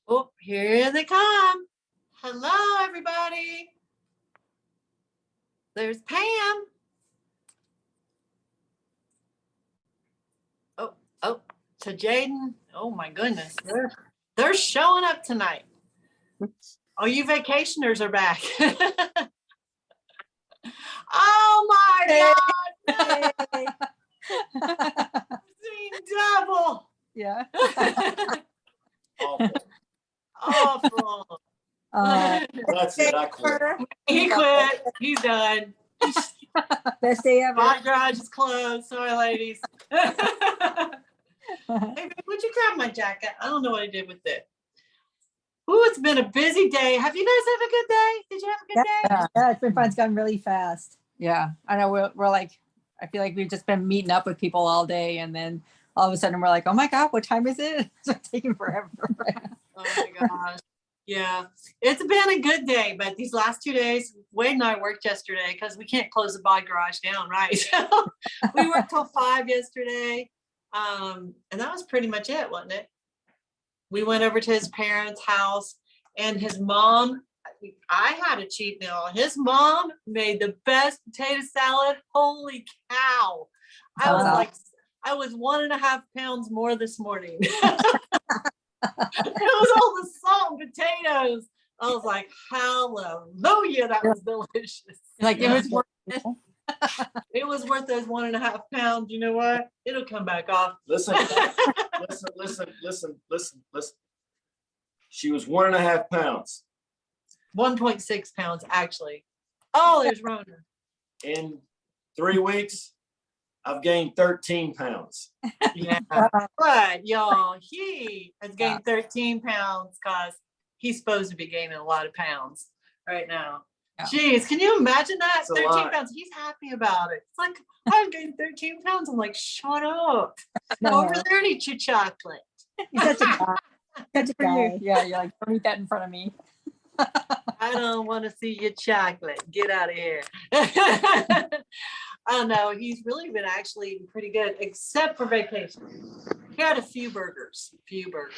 Oh, here they come. Hello, everybody. There's Pam. Oh, to Jaden. Oh my goodness. They're showing up tonight. Oh, you vacationers are back. Oh my God. Hey. Seen double. Yeah. Awful. That's it. I quit. He quit. He's done. Best day ever. My garage is closed. Sorry, ladies. Hey, babe, would you grab my jacket? I don't know what I did with it. Ooh, it's been a busy day. Have you guys had a good day? Did you have a good day? Yeah, it's been fun. It's gone really fast. Yeah, I know. We're like, I feel like we've just been meeting up with people all day, and then all of a sudden we're like, oh my God, what time is it? It's taking forever. Oh my gosh. Yeah, it's been a good day, but these last 2 days, Wade and I worked yesterday because we can't close the body garage down, right? So we worked till 5 yesterday. And that was pretty much it, wasn't it? We went over to his parents' house, and his mom, I had a cheat meal. His mom made the best potato salad. Holy cow. I was 1.5 pounds more this morning. It was all the salt and potatoes. I was like, hallelujah, that was delicious. Like it was worth it. It was worth those 1.5 pounds. You know what? It'll come back off. Listen. She was 1.5 pounds. 1.6 pounds, actually. Oh, there's Rona. In 3 weeks, I've gained 13 pounds. Yeah. But y'all, he has gained 13 pounds because he's supposed to be gaining a lot of pounds right now. Yeah. Jeez, can you imagine that? It's a 13 lot. pounds. He's happy about it. It's like, I've gained 13 pounds. I'm like, shut up. Go No. over there and eat your chocolate. He's such a guy. Such a guy. Yeah, you're like, don't eat that in front of me. I don't want to see your chocolate. Get out of here. Oh no, he's really been actually eating pretty good, except for vacation. He had a few burgers.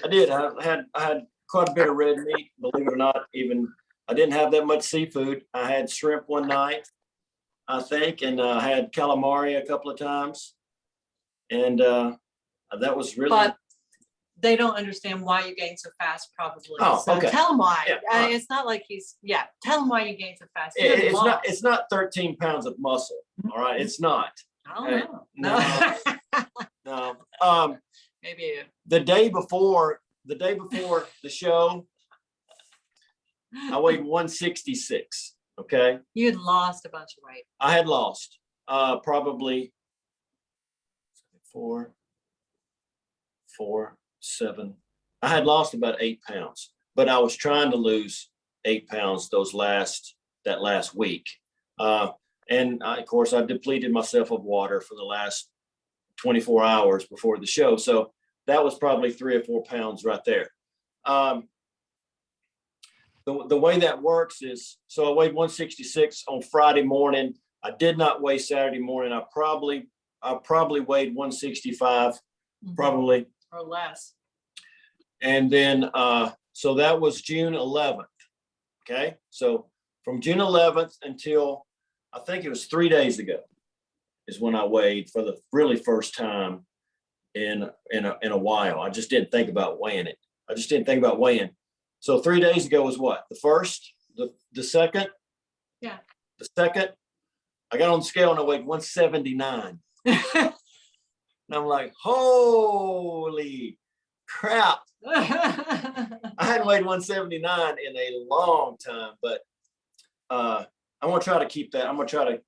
I did. I had quite a bit of red meat, believe it or not. Even I didn't have that much seafood. I had shrimp one night, I think, and I had calamari a couple of times. And that was really. But they don't understand why you gain so fast, probably. Oh, so okay. Tell him why. Yeah, right. It's not like tell him why you gain so fast. You're It's not 13 pounds of muscle. All right. It's not. I don't know. No. Maybe. The day before the show, I weighed 166. Okay. You'd lost a bunch of weight. I had lost probably 7. I had lost about 8 pounds, but I was trying to lose 8 pounds that last week. And of course, I depleted myself of water for the last 24 hours before the show. So that was probably 3 or 4 pounds right there. The way that works is, so I weighed 166 on Friday morning. I did not weigh Saturday morning. I probably weighed 165, probably. Or less. And then, so that was June 11th. Okay. So from June 11th until I think it was 3 days ago is when I weighed for the really first time in a while. I just didn't think about weighing it. So 3 days ago was what? The first, the second? Yeah. The second, I got on the scale and I weighed 179. And I'm like, holy crap. I hadn't weighed 179 in a long time, but I'm gonna try to keep that. I'm gonna try to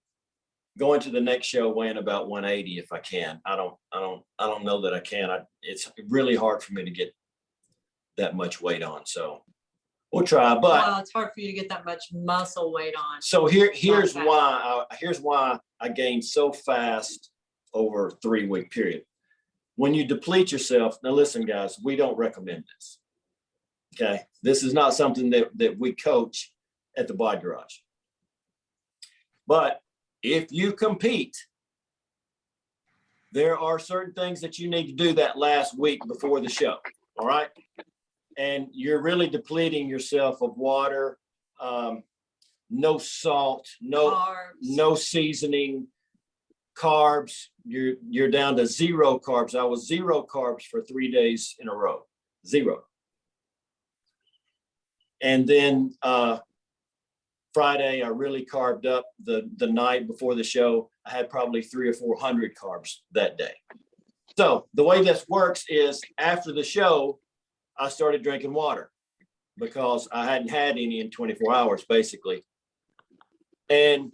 go into the next show weighing about 180 if I can. I don't know that I can. It's really hard for me to get that much weight on, so we'll try. But well, it's hard for you to get that much muscle weight on. So here's why I gained so fast over a 3 week period. when you deplete yourself, now listen, guys, we don't recommend this. Okay. This is not something that we coach at the Body Garage. But if you compete, there are certain things that you need to do that last week before the show. All right. And you're really depleting yourself of water, no salt, no seasoning, carbs. You're down to 0 carbs. I was 0 carbs for 3 days in a row, 0. And then Friday, I really carved up the night before the show. I had probably 300 or 400 carbs that day. So the way this works is after the show, I started drinking water because I hadn't had any in 24 hours, basically. And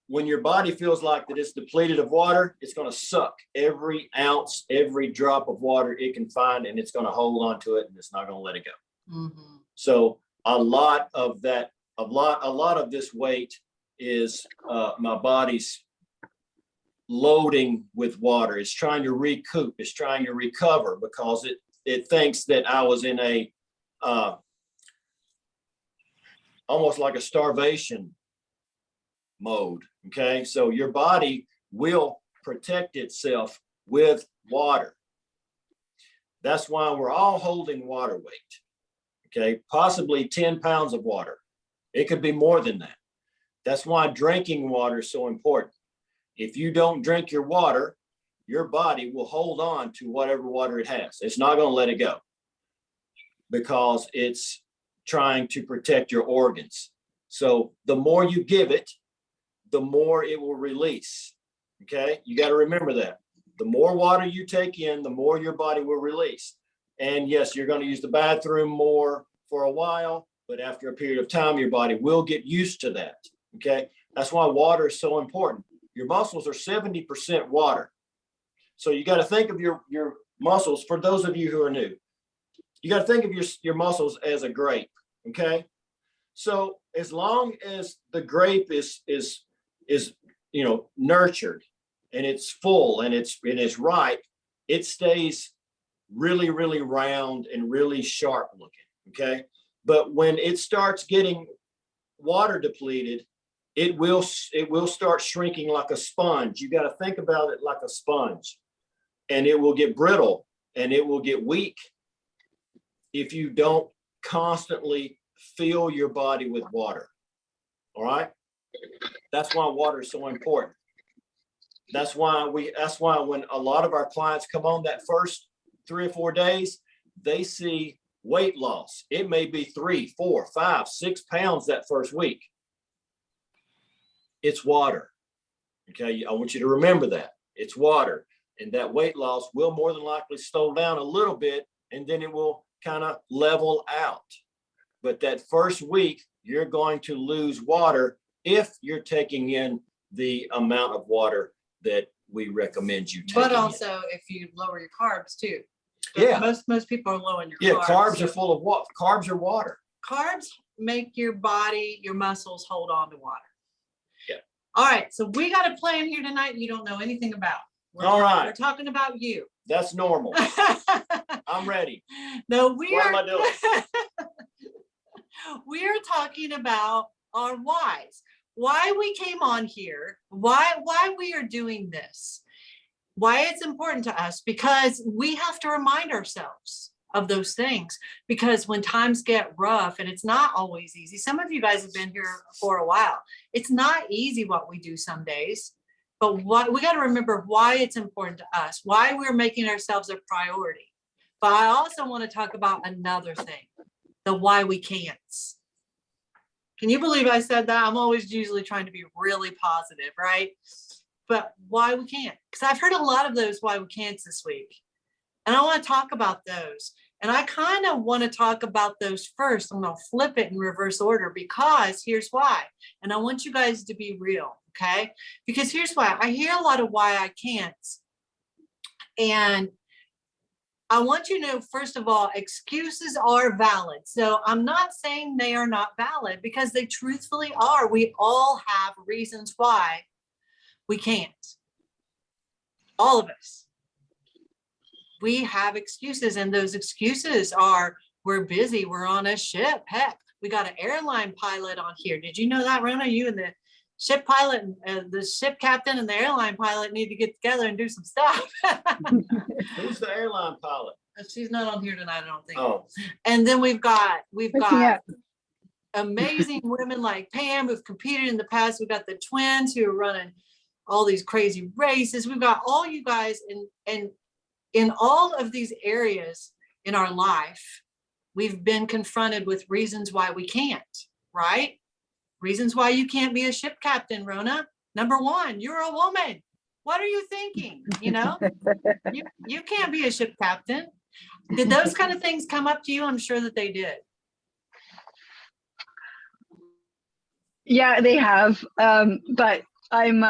when your body feels like that it's depleted of water, it's going to suck every ounce, every drop of water it can find, and it's going to hold on to it, and it's not going to let it go. Mm-hmm. So a lot of this weight is my body's loading with water. It's trying to recoup. It's trying to recover because it thinks that I was in a almost like a starvation mode. Okay. So your body will protect itself with water. That's why we're all holding water weight. Okay. Possibly 10 pounds of water. It could be more than that. That's why drinking water is so important. If you don't drink your water, your body will hold on to whatever water it has. It's not going to let it go because it's trying to protect your organs. So the more you give it, the more it will release. Okay. You got to remember that. The more water you take in, the more your body will release. And yes, you're going to use the bathroom more for a while, but after a period of time, your body will get used to that. Okay. That's why water is so important. Your muscles are 70% water. So you got to think of your muscles, for those of you who are new, you got to think of your muscles as a grape. Okay. So as long as the grape is nurtured and it's full and it's ripe, it stays really, really round and really sharp looking. Okay. But when it starts getting water depleted, it will start shrinking like a sponge. You got to think about it like a sponge, and it will get brittle and it will get weak if you don't constantly fill your body with water. All right. That's why water is so important. That's why when a lot of our clients come on that first 3 or 4 days, they see weight loss. It may be 3, 4, 5, 6 pounds that first week. It's water. Okay. I want you to remember that it's water, and that weight loss will more than likely slow down a little bit, and then it will kind of level out. But that first week, you're going to lose water if you're taking in the amount of water that we recommend you take. But also if you lower your carbs too. Yeah. Most people are low in your Yeah, carbs. carbs are full of what? Carbs are water. Carbs make your body, your muscles hold on to water. Yeah. All right. So we got a plan here tonight you don't know anything about. All right. We're talking about you. That's normal. I'm ready. No, What am I doing? We are talking about our whys. Why we came on here, why we are doing this, why it's important to us, because we have to remind ourselves of those things, because when times get rough, and it's not always easy. Some of you guys have been here for a while. It's not easy what we do some days, but what we got to remember why it's important to us, why we're making ourselves a priority. But I also want to talk about another thing, the why we can't. Can you believe I said that? I'm always usually trying to be really positive, right? But why we can't, because I've heard a lot of those why we can't this week. And I want to talk about those. And I kind of want to talk about those first. I'm going to flip it in reverse order, because here's why. And I want you guys to be real, okay? Because here's why. I hear a lot of why I can't. And I want you to know, first of all, excuses are valid. So I'm not saying they are not valid, because they truthfully are. We all have reasons why we can't. All of us. we have excuses, and those excuses are, we're busy, we're on a ship. Heck, we got an airline pilot on here. Did you know that, Rona? You and the ship pilot, the ship captain and the airline pilot need to get together and do some stuff. Who's the airline pilot? She's not on here tonight, I don't think. Oh, And then we've got Yeah. amazing women like Pam who've competed in the past. We've got the twins who are running all these crazy races. We've got all you guys, and in all of these areas in our life, we've been confronted with reasons why we can't, right? Reasons why you can't be a ship captain, Rona. Number one, you're a woman. What are you thinking? You know, you can't be a ship captain. Did those kind of things come up to you? I'm sure that they did. Yeah, they have. But I'm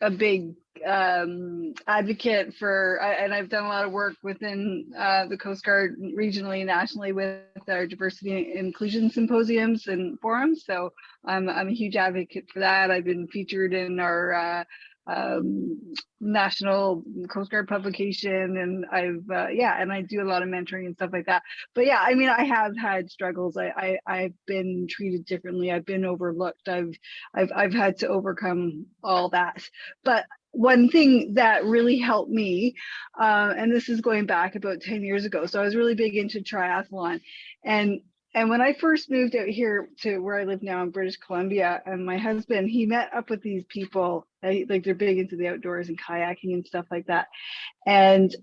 a big advocate for, and I've done a lot of work within the Coast Guard regionally, nationally with our diversity and inclusion symposiums and forums. So I'm a huge advocate for that. I've been featured in our national Coast Guard publication, and and I do a lot of mentoring and stuff like that. But yeah, I mean, I have had struggles. I've been treated differently. I've been overlooked. I've had to overcome all that. But one thing that really helped me, and this is going back about 10 years ago. So I was really big into triathlon, and when I first moved out here to where I live now in British Columbia, and my husband, he met up with these people, like they're big into the outdoors and kayaking and stuff like that. And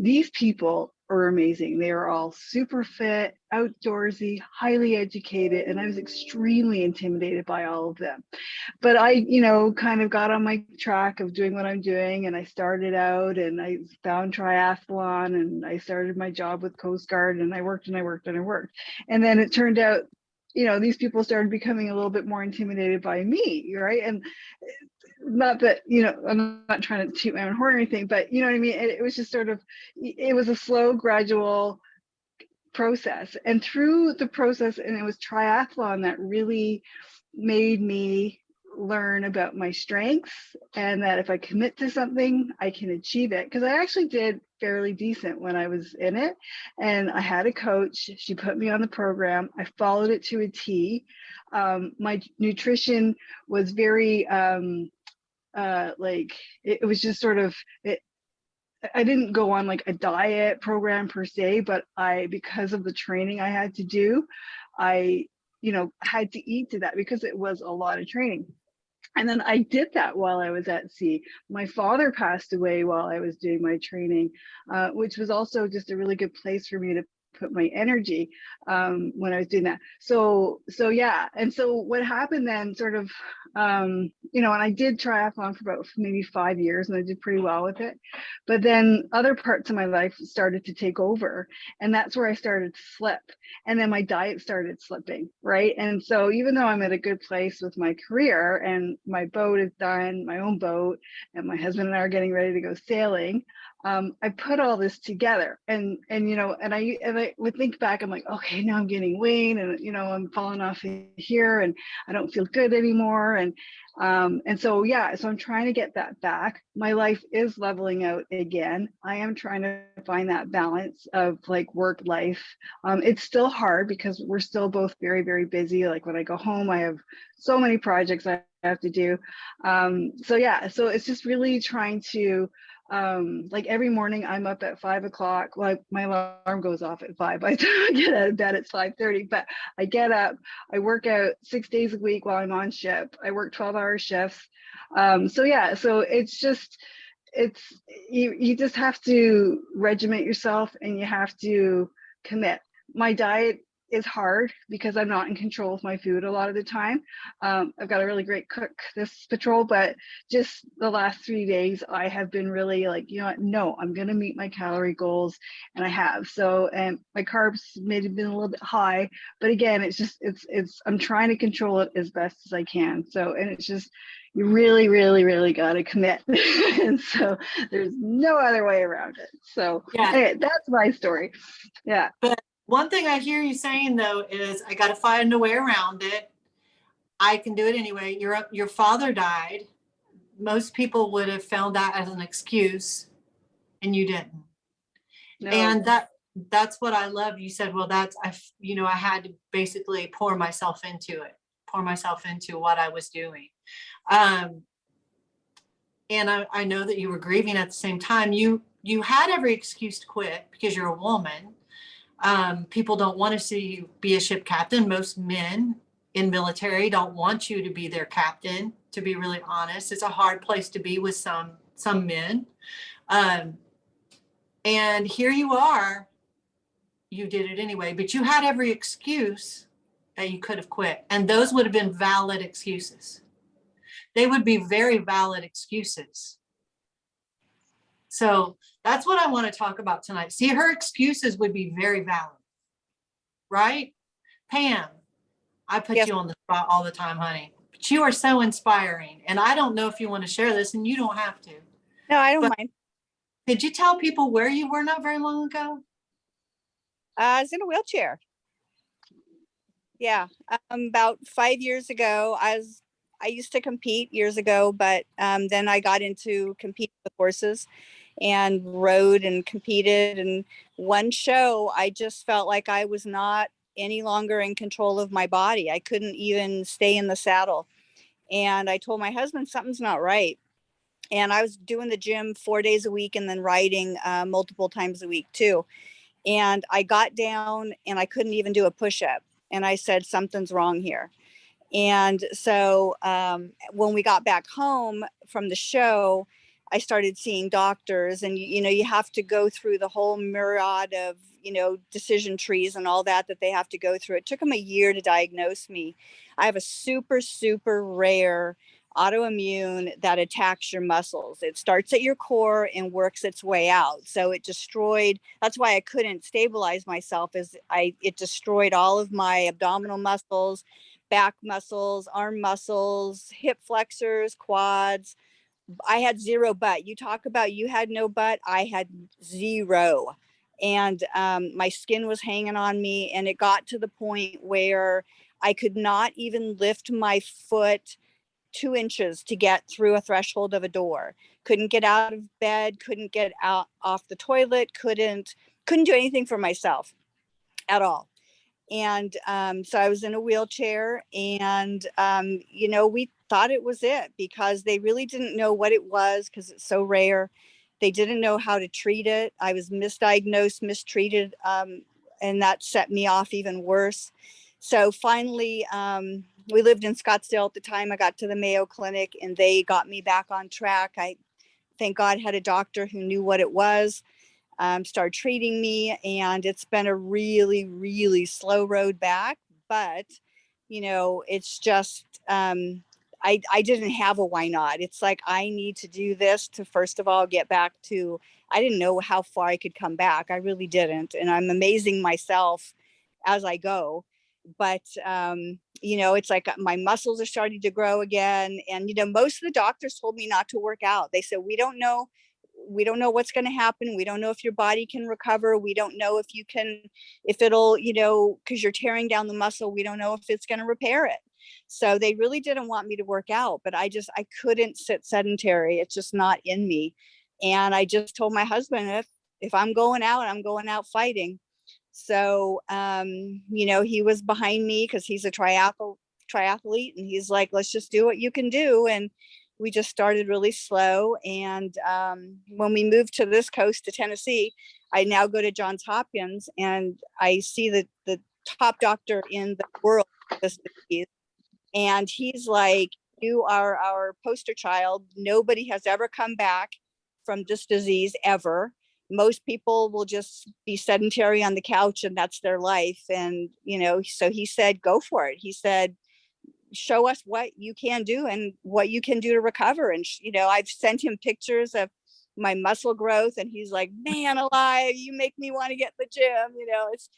these people are amazing. They are all super fit, outdoorsy, highly educated, and I was extremely intimidated by all of them. But I, kind of got on my track of doing what I'm doing, and I started out and I found triathlon, and I started my job with Coast Guard, and I worked and I worked and I worked. And then it turned out, these people started becoming a little bit more intimidated by me, right? And not that, I'm not trying to toot my own horn or anything, but you know what I mean? It was just sort of, it was a slow, gradual process. And through the process, and it was triathlon that really made me learn about my strengths, and that if I commit to something, I can achieve it. Because I actually did fairly decent when I was in it. And I had a coach. She put me on the program. I followed it to a T. My nutrition was very, it was just sort of, I didn't go on like a diet program per se, but because of the training I had to do, I had to eat to that because it was a lot of training. And then I did that while I was at sea. My father passed away while I was doing my training, which was also just a really good place for me to put my energy when I was doing that. So yeah. And so what happened then sort of, and I did triathlon for about maybe 5 years, and I did pretty well with it. But then other parts of my life started to take over, and that's where I started to slip. And then my diet started slipping, right? And so even though I'm at a good place with my career, and my boat is done, my own boat, and my husband and I are getting ready to go sailing, I put all this together, and I would think back, I'm like, okay, now I'm gaining weight, and I'm falling off here, and I don't feel good anymore, and so yeah, so I'm trying to get that back. My life is leveling out again. I am trying to find that balance of like work life. It's still hard because we're still both very, very busy. Like when I go home, I have so many projects I have to do. So yeah, so it's just really trying to, like every morning I'm up at 5 o'clock. Well, my alarm goes off at 5. I get out of bed at 5:30, but I get up, I work out 6 days a week while I'm on ship. I work 12-hour shifts. So yeah, so you just have to regiment yourself, and you have to commit. My diet is hard because I'm not in control of my food a lot of the time. I've got a really great cook this patrol, but just the last 3 days I have been really like, no, I'm going to meet my calorie goals, and I have. So, and my carbs may have been a little bit high, but again, I'm trying to control it as best as I can. So, and it's just, you really, really, really got to commit. And so there's no other way around it. So yeah, anyway, that's my story. Yeah. But one thing I hear you saying though is, I got to find a way around it. I can do it anyway. Your father died. Most people would have found that as an excuse, and you didn't. No. And that's what I love. You said, well, I had to basically pour myself into what I was doing. And I know that you were grieving at the same time. You had every excuse to quit because you're a woman. People don't want to see you be a ship captain. Most men in military don't want you to be their captain, to be really honest. It's a hard place to be with some men. And here you are, you did it anyway, but you had every excuse that you could have quit. And those would have been valid excuses. They would be very valid excuses. So that's what I want to talk about tonight. See, her excuses would be very valid, right? Pam, I put you on the spot all the time, honey, but you are so inspiring. And I don't know if you want to share this, and you don't have to. No, I don't But mind. Could you tell people where you were not very long ago? I was in a wheelchair. Yeah, about 5 years ago, I used to compete years ago, but then I got into competing with horses and rode and competed. And one show, I just felt like I was not any longer in control of my body. I couldn't even stay in the saddle. And I told my husband something's not right. And I was doing the gym 4 days a week and then riding multiple times a week too. And I got down and I couldn't even do a push-up. And I said, something's wrong here. And so when we got back home from the show, I started seeing doctors, and you have to go through the whole myriad of decision trees and all that they have to go through. It took them a year to diagnose me. I have a super, super rare autoimmune that attacks your muscles. It starts at your core and works its way out. So it destroyed, that's why I couldn't stabilize myself, it destroyed all of my abdominal muscles, back muscles, arm muscles, hip flexors, quads. I had zero butt. You talk about you had no butt. I had zero. And my skin was hanging on me. And it got to the point where I could not even lift my foot 2 inches to get through a threshold of a door. Couldn't get out of bed, couldn't get out off the toilet, couldn't do anything for myself at all. And so I was in a wheelchair, and we thought it was it because they really didn't know what it was because it's so rare. They didn't know how to treat it. I was misdiagnosed, mistreated, and that set me off even worse. So finally, we lived in Scottsdale at the time. I got to the Mayo Clinic and they got me back on track. I, thank God, had a doctor who knew what it was, started treating me, and it's been a really, really slow road back. But, it's just, I didn't have a why not. It's like, I need to do this to, first of all, get back to, I didn't know how far I could come back. I really didn't. And I'm amazing myself as I go. But, it's like my muscles are starting to grow again. And, most of the doctors told me not to work out. They said, we don't know what's going to happen. We don't know if your body can recover. We don't know if it'll, because you're tearing down the muscle. We don't know if it's going to repair it. So they really didn't want me to work out, but I couldn't sit sedentary. It's just not in me. And I just told my husband, if I'm going out fighting. So, he was behind me because he's a triathlete, and he's like, let's just do what you can do. And we just started really slow. And when we moved to this coast to Tennessee, I now go to Johns Hopkins and I see the top doctor in the world for this disease. And he's like, you are our poster child. Nobody has ever come back from this disease ever. Most people will just be sedentary on the couch and that's their life. And, so he said, go for it. He said, show us what you can do and what you can do to recover. And, I've sent him pictures of my muscle growth and he's like, man alive, you make me want to get in the gym. It's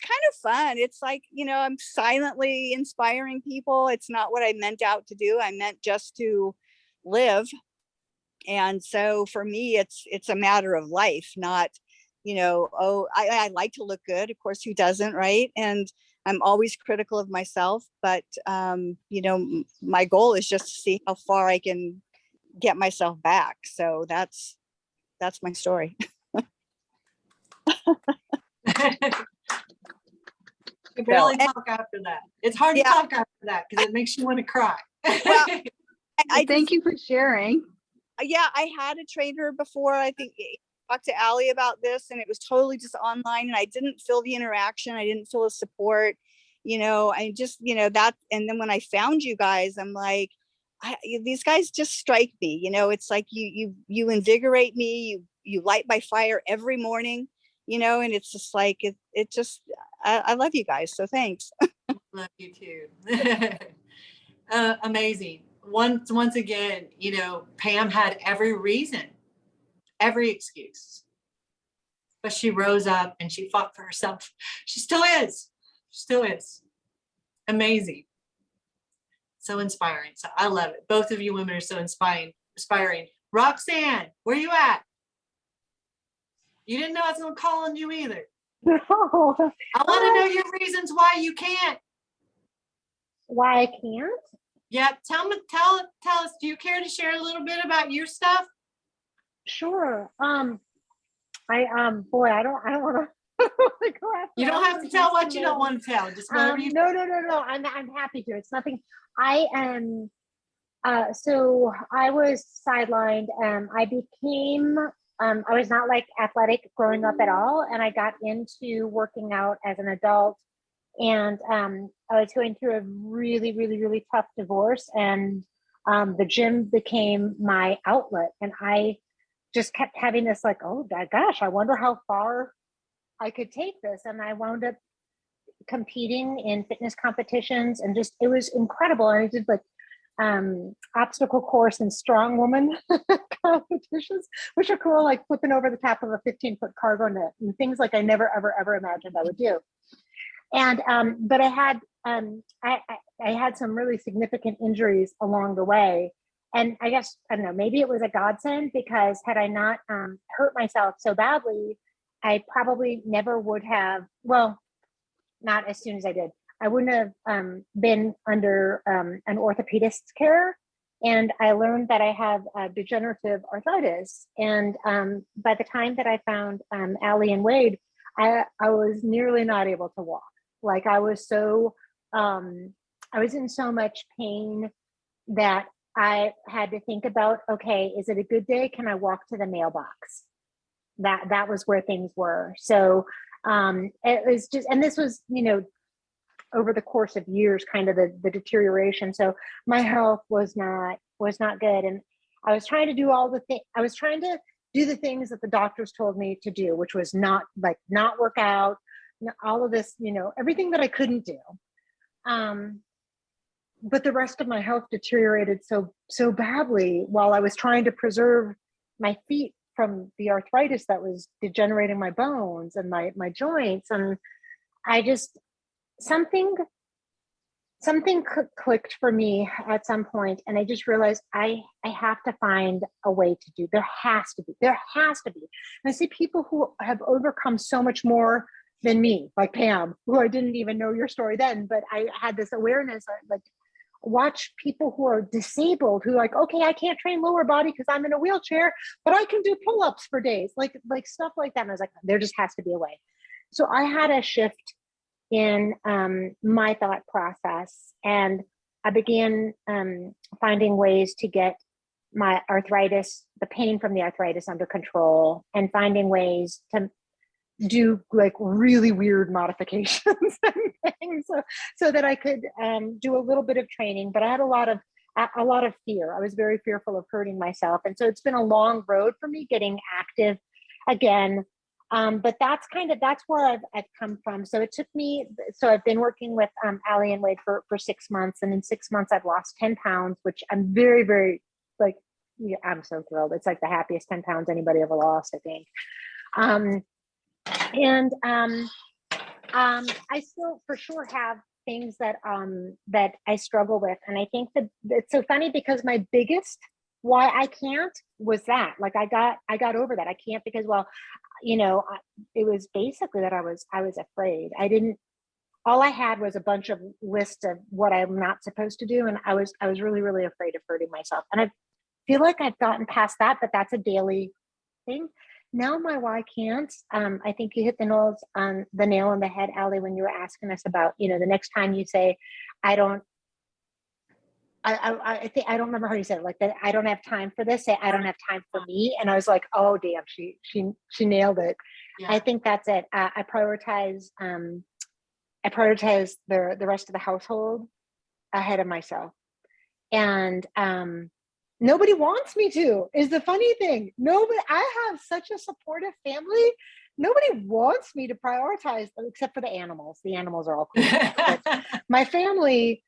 kind of fun. It's like, I'm silently inspiring people. It's not what I meant out to do. I meant just to live. And so for me, it's a matter of life, not, I like to look good. Of course, who doesn't, right? And I'm always critical of myself, but, my goal is just to see how far I can get myself back. So that's my story. You barely So- talk after that. It's hard to Yeah. talk after that because it makes you want to cry. Well, I Thank you for sharing. yeah, I had a trainer before. I think talked to Allie about this, and it was totally just online, and I didn't feel the interaction. I didn't feel the support. I just, that. And then when I found you guys, I'm like, these guys just strike me. It's like you invigorate me. You light my fire every morning. And it's just like it just. I love you guys, so thanks. Love you too. Amazing. Once again, Pam had every reason, every excuse, but she rose up and she fought for herself. She still is. She still is. Amazing. So inspiring. So I love it. Both of you women are so inspiring. Roxanne, where you at? You didn't know I was going to call on you either. No. I want to know your reasons why you can't. Why I can't? Yeah, tell us, do you care to share a little bit about your stuff? Sure. Boy, I don't want to go after You don't have to tell what you don't want to tell. Just whatever you. No. I'm happy to. It's nothing. I am. So I was sidelined. I became. I was not like athletic growing up at all, and I got into working out as an adult. And I was going through a really, really, really tough divorce, and the gym became my outlet. And I just kept having this like, oh gosh, I wonder how far I could take this. And I wound up competing in fitness competitions, and just it was incredible. And I did like obstacle course and strong woman competitions, which are cool, like flipping over the top of a 15-foot cargo net and things like I never ever imagined I would do. And but I had some really significant injuries along the way. And I guess, I don't know, maybe it was a godsend, because had I not hurt myself so badly, I probably never would have, well, not as soon as I did. I wouldn't have been under an orthopedist's care. And I learned that I have degenerative arthritis. And by the time that I found Allie and Wade, I was nearly not able to walk. Like I was in so much pain that I had to think about, okay, is it a good day? Can I walk to the mailbox? That was where things were. So it was just, and this was, over the course of years, kind of the deterioration. So my health was not good. And I was trying to do I was trying to do the things that the doctors told me to do, which was not work out, all of this, everything that I couldn't do. But the rest of my health deteriorated so badly while I was trying to preserve my feet from the arthritis that was degenerating my bones and my joints. And I just, something clicked for me at some point, and I just realized I have to find a way to do. There has to be. And I see people who have overcome so much more than me, like Pam, who I didn't even know your story then, but I had this awareness, like watch people who are disabled, who like, okay, I can't train lower body because I'm in a wheelchair, but I can do pull-ups for days, like stuff like that. And I was like, there just has to be a way. So I had a shift in my thought process, and I began finding ways to get my arthritis, the pain from the arthritis, under control, and finding ways to do like really weird modifications and things so that I could do a little bit of training. But I had a lot of fear. I was very fearful of hurting myself. And so it's been a long road for me getting active again. But that's where I've come from. So it took me, so I've been working with Allie and Wade for 6 months. And in 6 months, I've lost 10 pounds, which I'm very, very, like, yeah, I'm so thrilled. It's like the happiest 10 pounds anybody ever lost, I think. I still for sure have things that I struggle with. And I think that it's so funny, because my biggest why I can't was that, like, I got over that. I can't because, well, it was basically that I was afraid. All I had was a bunch of lists of what I'm not supposed to do. And I was really, really afraid of hurting myself. And I feel like I've gotten past that, but that's a daily thing. now my why can't. I think you hit the nail on the head, Allie, when you were asking us about, the next time you say, I don't, I think, I don't remember how you said it, like that. I don't have time for this. Say, I don't have time for me. And I was like, oh, damn, she nailed it. Yeah. I think that's it. I prioritize the rest of the household ahead of myself. And, nobody wants me to, is the funny thing. I have such a supportive family. Nobody wants me to prioritize them except for the animals. The animals are all cool. But my family,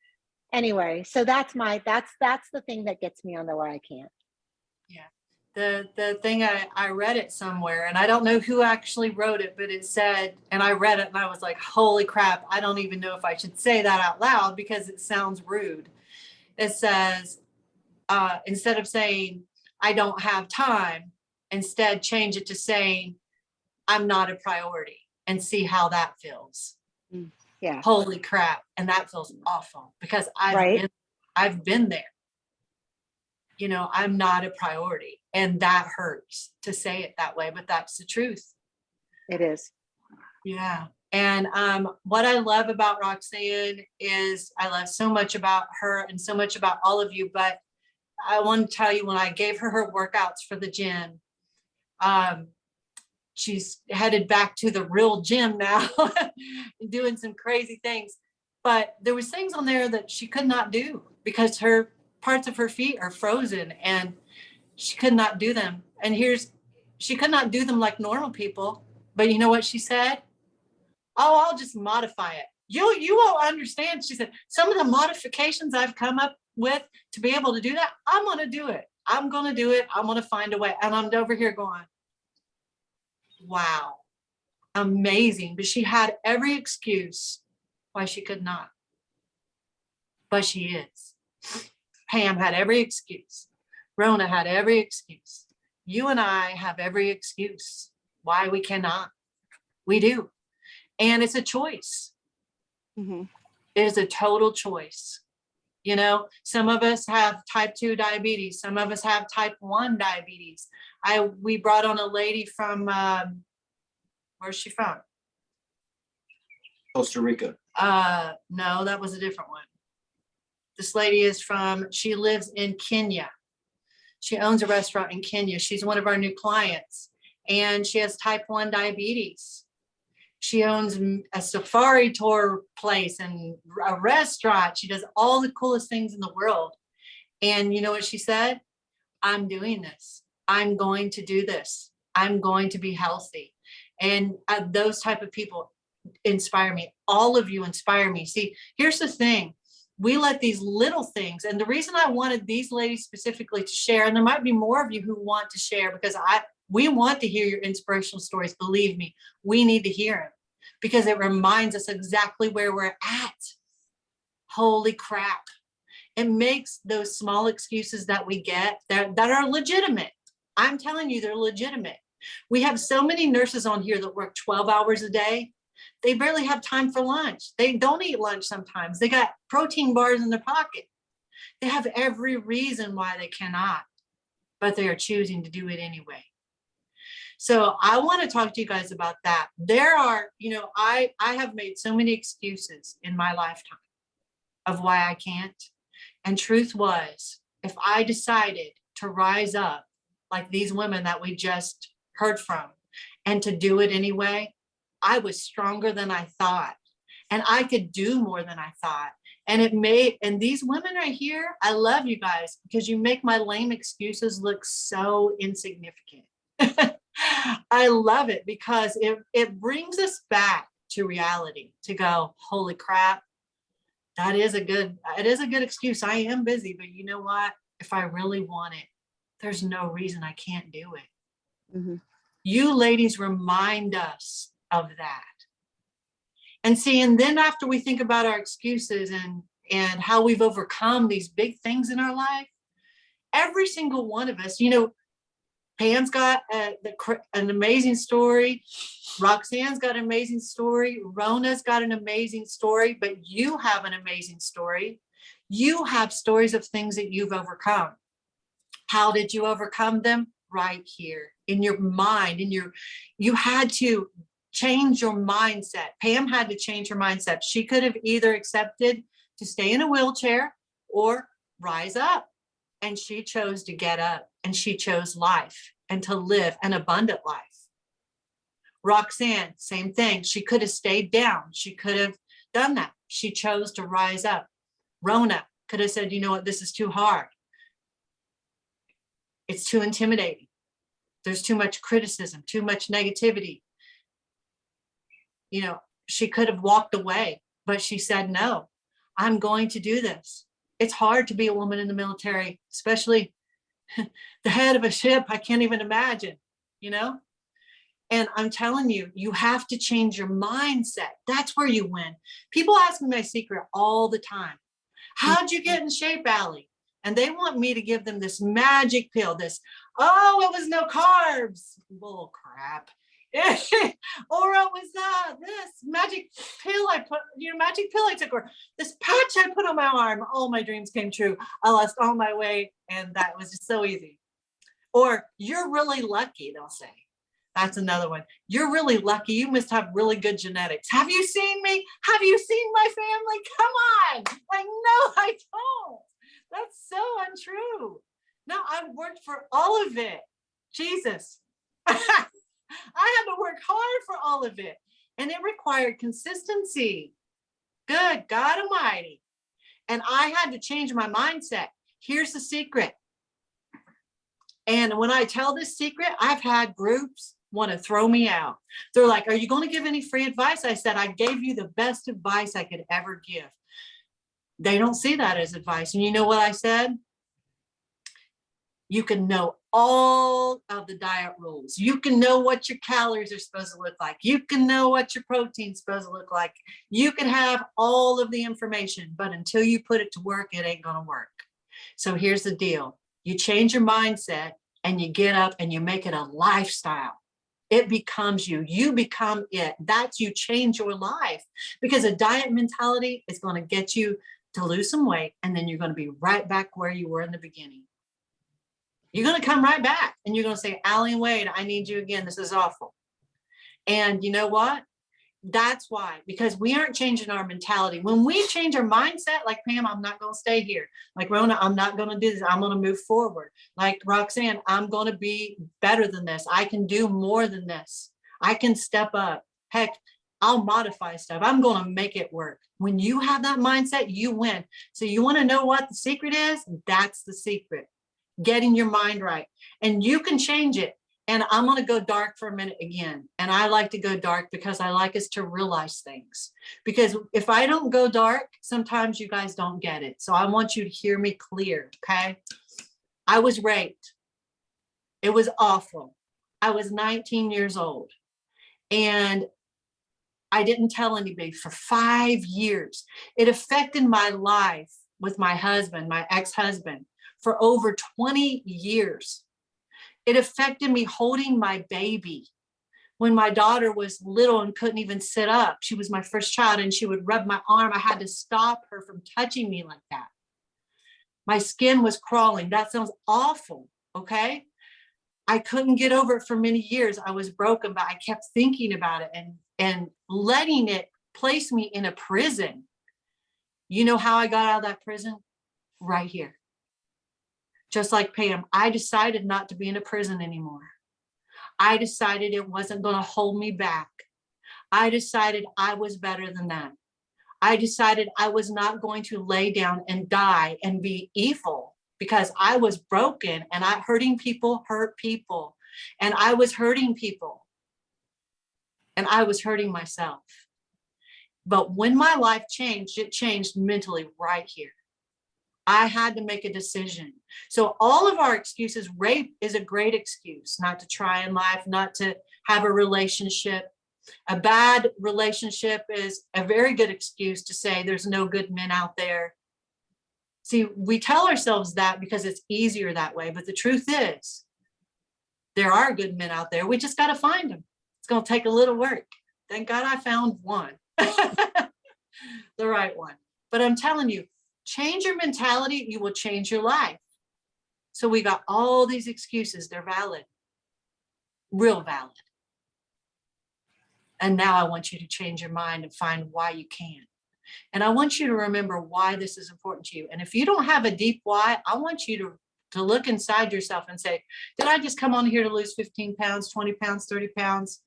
anyway, so that's the thing that gets me on the why I can't. Yeah. The thing I read it somewhere, and I don't know who actually wrote it, but it said, and I read it and I was like, holy crap, I don't even know if I should say that out loud because it sounds rude. It says, instead of saying, I don't have time, instead change it to saying, I'm not a priority, and see how that feels. Yeah. Holy crap. And that feels awful because Right. I've been there. I'm not a priority, and that hurts to say it that way, but that's the truth. It is. Yeah. And what I love about Roxanne is I love so much about her and so much about all of you, but I want to tell you, when I gave her workouts for the gym, she's headed back to the real gym now and doing some crazy things. But there was things on there that she could not do because her parts of her feet are frozen and she could not do them. And she could not do them like normal people. But you know what she said? Oh, I'll just modify it. You won't understand. She said, some of the modifications I've come up with to be able to do that, I'm going to do it. I'm going to do it. I'm going to find a way. And I'm over here going, wow, amazing. But she had every excuse why she could not. But she is. Pam had every excuse. Rona had every excuse. You and I have every excuse why we cannot. We do. And it's a choice. Mm-hmm. It is a total choice. Some of us have type 2 diabetes. Some of us have type 1 diabetes. We brought on a lady from, where's she from? Costa Rica. No, that was a different one. This lady she lives in Kenya. She owns a restaurant in Kenya. She's one of our new clients, and she has type 1 diabetes. She owns a safari tour place and a restaurant. She does all the coolest things in the world. And you know what she said? I'm doing this. I'm going to do this. I'm going to be healthy. And those type of people inspire me. All of you inspire me. See, here's the thing. We let these little things, and the reason I wanted these ladies specifically to share, and there might be more of you who want to share, because we want to hear your inspirational stories. Believe me, we need to hear them because it reminds us exactly where we're at. Holy crap. It makes those small excuses that we get that are legitimate. I'm telling you, they're legitimate. We have so many nurses on here that work 12 hours a day. They barely have time for lunch. They don't eat lunch sometimes. They got protein bars in their pocket. They have every reason why they cannot, but they are choosing to do it anyway. So I want to talk to you guys about that. There are, I have made so many excuses in my lifetime of why I can't. And truth was, if I decided to rise up like these women that we just heard from and to do it anyway, I was stronger than I thought, and I could do more than I thought. And these women right here, I love you guys because you make my lame excuses look so insignificant. I love it because it brings us back to reality, to go, holy crap, it is a good excuse. I am busy, but you know what? If I really want it, there's no reason I can't do it. Mm-hmm. You ladies remind us of that. And see, and then after we think about our excuses and how we've overcome these big things in our life, every single one of us, Pam's got an amazing story. Roxanne's got an amazing story. Rona's got an amazing story, but you have an amazing story. You have stories of things that you've overcome. How did you overcome them? Right here in your mind, you had to change your mindset. Pam had to change her mindset. She could have either accepted to stay in a wheelchair or rise up. And she chose to get up, and she chose life and to live an abundant life. Roxanne, same thing. She could have stayed down. She could have done that. She chose to rise up. Rona could have said, you know what, this is too hard. It's too intimidating. There's too much criticism, too much negativity. You know, she could have walked away, but she said, no, I'm going to do this. It's hard to be a woman in the military, especially the head of a ship. I can't even imagine, you know? And I'm telling you, you have to change your mindset. That's where you win. People ask me my secret all the time. How'd you get in shape, Allie? And they want me to give them this magic pill, this, oh, it was no carbs. Bull crap. Or it was this magic pill I put, magic pill I took, or this patch I put on my arm. All my dreams came true. I lost all my weight, and that was just so easy. Or you're really lucky, they'll say. That's another one. You're really lucky. You must have really good genetics. Have you seen me? Have you seen my family? Come on. Like, no, I don't. That's so untrue. No, I've worked for all of it. Jesus. I had to work hard for all of it. And it required consistency. Good God Almighty. And I had to change my mindset. Here's the secret. And when I tell this secret, I've had groups want to throw me out. They're like, are you going to give any free advice? I said, I gave you the best advice I could ever give. They don't see that as advice. And you know what I said? You can know all of the diet rules. You can know what your calories are supposed to look like. You can know what your protein's supposed to look like. You can have all of the information, but until you put it to work, it ain't going to work. So here's the deal. You change your mindset and you get up and you make it a lifestyle. It becomes you. You become it. That's you change your life, because a diet mentality is going to get you to lose some weight, and then you're going to be right back where you were in the beginning. You're going to come right back and you're going to say, Allie and Wade, I need you again. This is awful. And you know what? That's why, because we aren't changing our mentality. When we change our mindset, like Pam, I'm not going to stay here. Like Rona, I'm not going to do this. I'm going to move forward. Like Roxanne, I'm going to be better than this. I can do more than this. I can step up. Heck, I'll modify stuff. I'm going to make it work. When you have that mindset, you win. So you want to know what the secret is? That's the secret. Getting your mind right. And you can change it. And I'm going to go dark for a minute again. And I like to go dark because I like us to realize things. Because if I don't go dark, sometimes you guys don't get it. So I want you to hear me clear, okay? I was raped. It was awful. I was 19 years old. And I didn't tell anybody for 5 years. It affected my life with my husband, my ex-husband, for over 20 years. It affected me holding my baby when my daughter was little and couldn't even sit up. She was my first child, and she would rub my arm. I had to stop her from touching me like that. My skin was crawling. That sounds awful, okay? I couldn't get over it for many years. I was broken, but I kept thinking about it and letting it place me in a prison. You know how I got out of that prison? Right here. Just like Pam, I decided not to be in a prison anymore. I decided it wasn't going to hold me back. I decided I was better than that. I decided I was not going to lay down and die and be evil, because I was broken, and hurting people hurt people. And I was hurting people. And I was hurting myself. But when my life changed, it changed mentally right here. I had to make a decision. So all of our excuses, rape is a great excuse not to try in life, not to have a relationship. A bad relationship is a very good excuse to say there's no good men out there. See, we tell ourselves that because it's easier that way. But the truth is, there are good men out there. We just got to find them. It's going to take a little work. Thank God I found one, the right one. But I'm telling you, change your mentality, you will change your life. So we got all these excuses, they're valid. real valid. And now I want you to change your mind and find why you can't. And I want you to remember why this is important to you. And if you don't have a deep why, I want you to look inside yourself and say, did I just come on here to lose 15 pounds, 20 pounds, 30 pounds?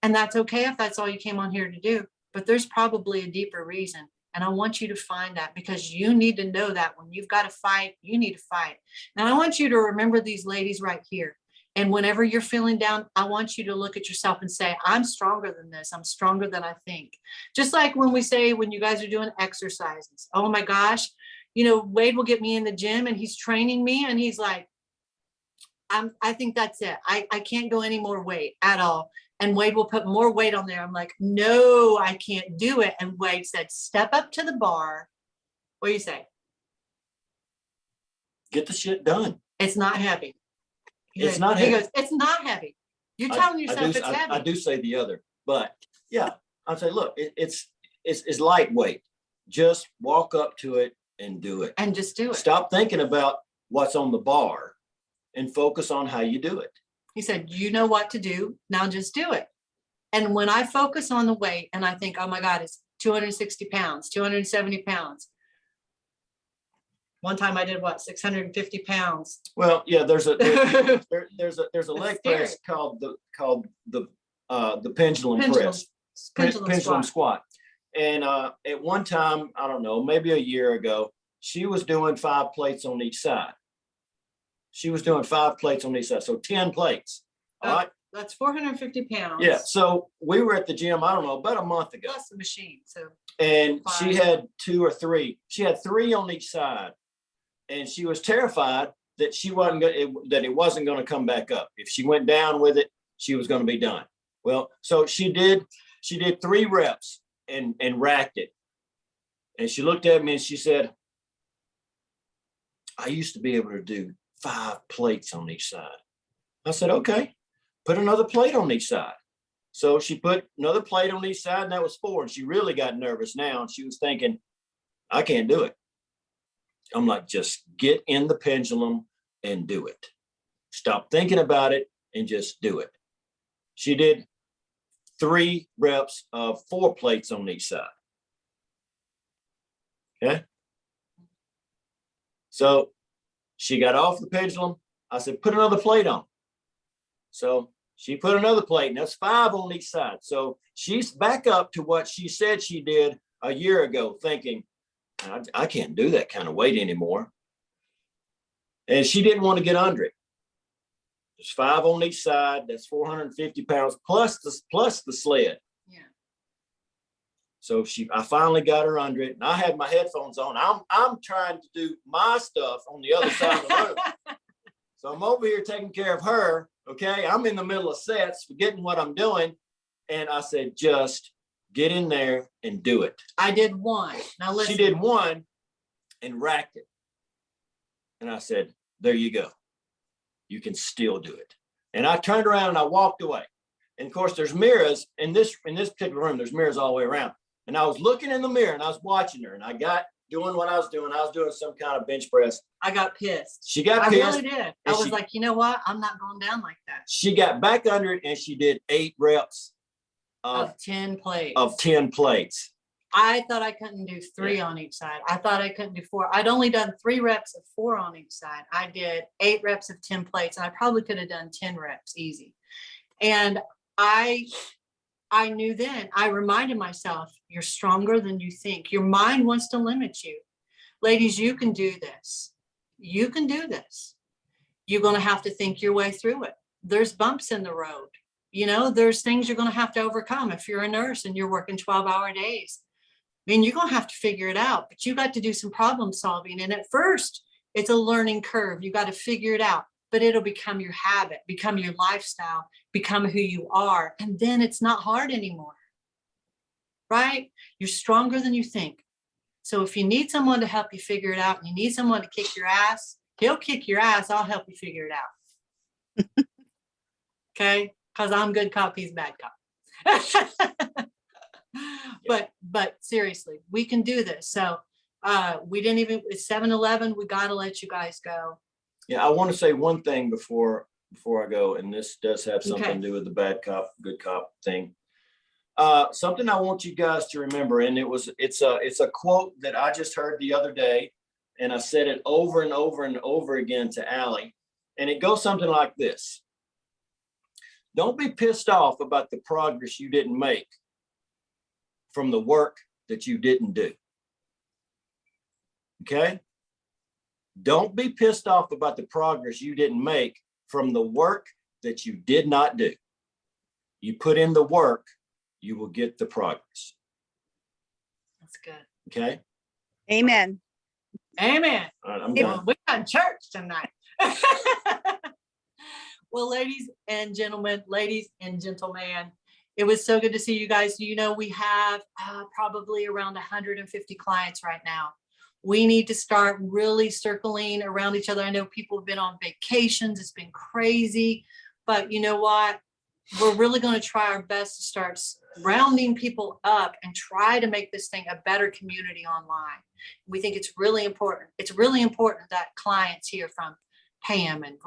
And that's okay if that's all you came on here to do. But there's probably a deeper reason. And I want you to find that, because you need to know that when you've got to fight, you need to fight. And I want you to remember these ladies right here. And whenever you're feeling down, I want you to look at yourself and say, I'm stronger than this. I'm stronger than I think. Just like when we say, when you guys are doing exercises, oh my gosh, you know, Wade will get me in the gym and he's training me and he's like, I think that's it. I can't go any more weight at all. And Wade will put more weight on there. I'm like, no, I can't do it. And Wade said, step up to the bar. What do you say? Get the shit done. It's not heavy. It's not He heavy. goes, it's not heavy. You're telling yourself it's heavy. I do say the other, but yeah, I'll say, look, it's lightweight. Just walk up to it and do it. And just do it. Stop thinking about what's on the bar and focus on how you do it. He said, you know what to do. Now just do it. And when I focus on the weight and I think, oh my God, it's 260 pounds, 270 pounds. One time I did what, 650 pounds. Well, yeah, there's a there's a It's leg scary. press called the pendulum press. Pendulum squat. And at one time, I don't know, maybe a year ago, she was doing 5 plates on each side. She was doing 5 plates on each side, so 10 plates. All right. That's 450 pounds. Yeah. So we were at the gym, I don't know, about a month ago. Plus the machine. So And 5. she had 2 or 3. She had 3 on each side. And she was terrified that that it wasn't going to come back up. If she went down with it, she was going to be done. Well, so she did 3 reps and racked it. And she looked at me and she said, I used to be able to do 5 plates on each side. I said, okay, put another plate on each side. So she put another plate on each side, and that was 4. And she really got nervous now. And she was thinking, I can't do it. I'm like, just get in the pendulum and do it. Stop thinking about it and just do it. She did 3 reps of 4 plates on each side. Okay. So she got off the pendulum. I said, put another plate on. So she put another plate, and that's 5 on each side. So she's back up to what she said she did a year ago, thinking, I can't do that kind of weight anymore. And she didn't want to get under it. There's 5 on each side. That's 450 pounds plus the sled. yeah. So I finally got her under it, and I had my headphones on. I'm trying to do my stuff on the other side of the room. So I'm over here taking care of her. Okay, I'm in the middle of sets, forgetting what I'm doing, and I said, just get in there and do it. I did 1. Now listen. She did 1 and racked it. And I said, there you go. You can still do it. And I turned around and I walked away. And of course, there's mirrors in this particular room. There's mirrors all the way around. And I was looking in the mirror and I was watching her, and I got doing what I was doing. I was doing some kind of bench press. I got pissed. She got I pissed. really did. I was like, you know what? I'm not going down like that. She got back under it and she did 8 reps Of 10 plates. of 10 plates. I thought I couldn't do 3 on each side. I thought I couldn't do 4. I'd only done 3 reps of 4 on each side. I did 8 reps of 10 plates, and I probably could have done 10 reps easy. And I knew then, I reminded myself, you're stronger than you think. Your mind wants to limit you. Ladies, you can do this. You can do this. You're going to have to think your way through it. There's bumps in the road. You know, there's things you're going to have to overcome. If you're a nurse and you're working 12-hour days, I mean, you're going to have to figure it out, but you got to do some problem solving. And at first it's a learning curve. You got to figure it out, but it'll become your habit, become your lifestyle, become who you are. And then it's not hard anymore, right? You're stronger than you think. So if you need someone to help you figure it out and you need someone to kick your ass, he'll kick your ass. I'll help you figure it out. Okay. Cause I'm good cop, he's bad cop. But seriously, we can do this. So we didn't even, it's 7-11. We got to let you guys go. Yeah, I want to say one thing before before I go, and this does have something Okay. to do with the bad cop, good cop thing. Something I want you guys to remember, and it's a quote that I just heard the other day, and I said it over and over and over again to Allie, and it goes something like this. Don't be pissed off about the progress you didn't make from the work that you didn't do. Okay? Don't be pissed off about the progress you didn't make from the work that you did not do. You put in the work, you will get the progress. That's good. Okay? Amen. Amen. All right, I'm Yeah. done. We got church tonight. Well, ladies and gentlemen, it was so good to see you guys. You know, we have probably around 150 clients right now. We need to start really circling around each other. I know people have been on vacations. It's been crazy, but you know what? We're really going to try our best to start rounding people up and try to make this thing a better community online. We think it's really important. It's really important that clients hear from Pam and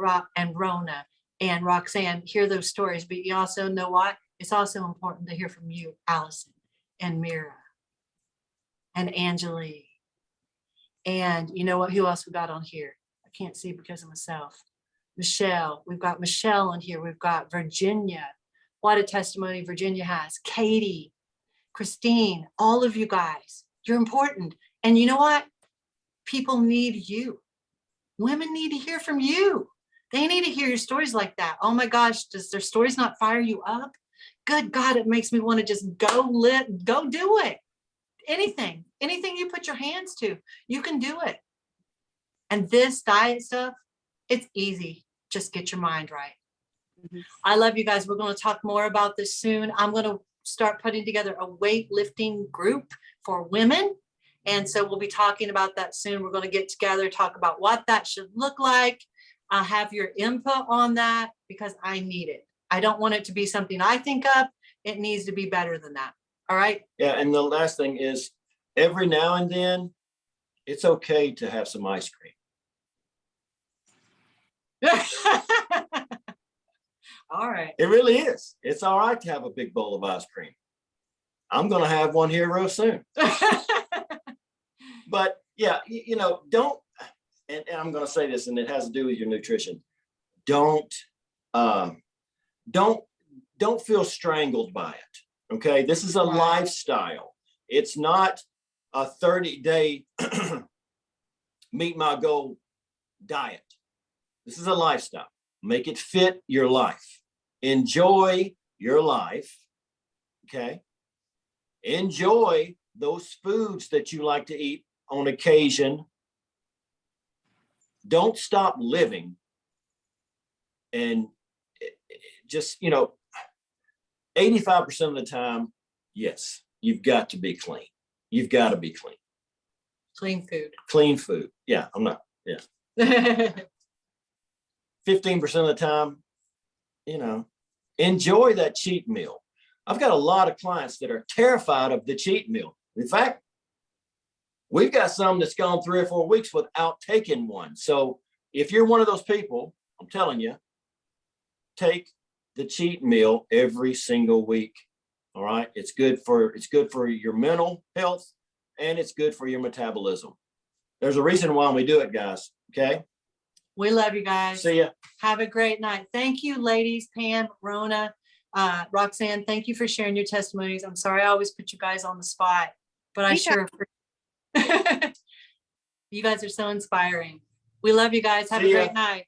Rona and Roxanne, hear those stories. But you also know what? It's also important to hear from you, Allison and Mira and Angelique. And you know what? Who else we got on here? I can't see because of myself. Michelle. We've got Michelle on here. We've got Virginia. What a testimony Virginia has. Katie, Christine, all of you guys. You're important. And you know what? People need you. Women need to hear from you. They need to hear your stories like that. Oh my gosh, does their stories not fire you up? Good God, it makes me want to just go do it. Anything you put your hands to, you can do it. And this diet stuff, it's easy. Just get your mind right. Mhm. I love you guys. We're going to talk more about this soon. I'm going to start putting together a weightlifting group for women. And so we'll be talking about that soon. We're going to get together, talk about what that should look like. I'll have your input on that because I need it. I don't want it to be something I think of. It needs to be better than that. All right. Yeah, and the last thing is, every now and then, it's okay to have some ice cream. All right. It really is. It's all right to have a big bowl of ice cream. I'm going to have one here real soon. But yeah, don't, and I'm going to say this, and it has to do with your nutrition. Don't feel strangled by it. Okay. This is a Right. lifestyle. It's not a 30-day meet my goal diet. This is a lifestyle. Make it fit your life. Enjoy your life. Okay. Enjoy those foods that you like to eat on occasion. Don't stop living. And just, 85% of the time, yes, you've got to be clean. You've got to be clean. Clean food. Clean food. Yeah, I'm not. Yeah. 15% of the time, enjoy that cheat meal. I've got a lot of clients that are terrified of the cheat meal. In fact, we've got some that's gone 3 or 4 weeks without taking one. So if you're one of those people, I'm telling you, take the cheat meal every single week. All right. It's good for your mental health, and it's good for your metabolism. There's a reason why we do it, guys. Okay. We love you guys. See ya. Have a great night. Thank you, ladies, Pam, Rona, Roxanne. Thank you for sharing your testimonies. I'm sorry I always put you guys on the spot, but I Anytime. sure. You guys are so inspiring. We love you guys. Have See a ya. great night.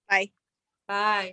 Bye. Bye.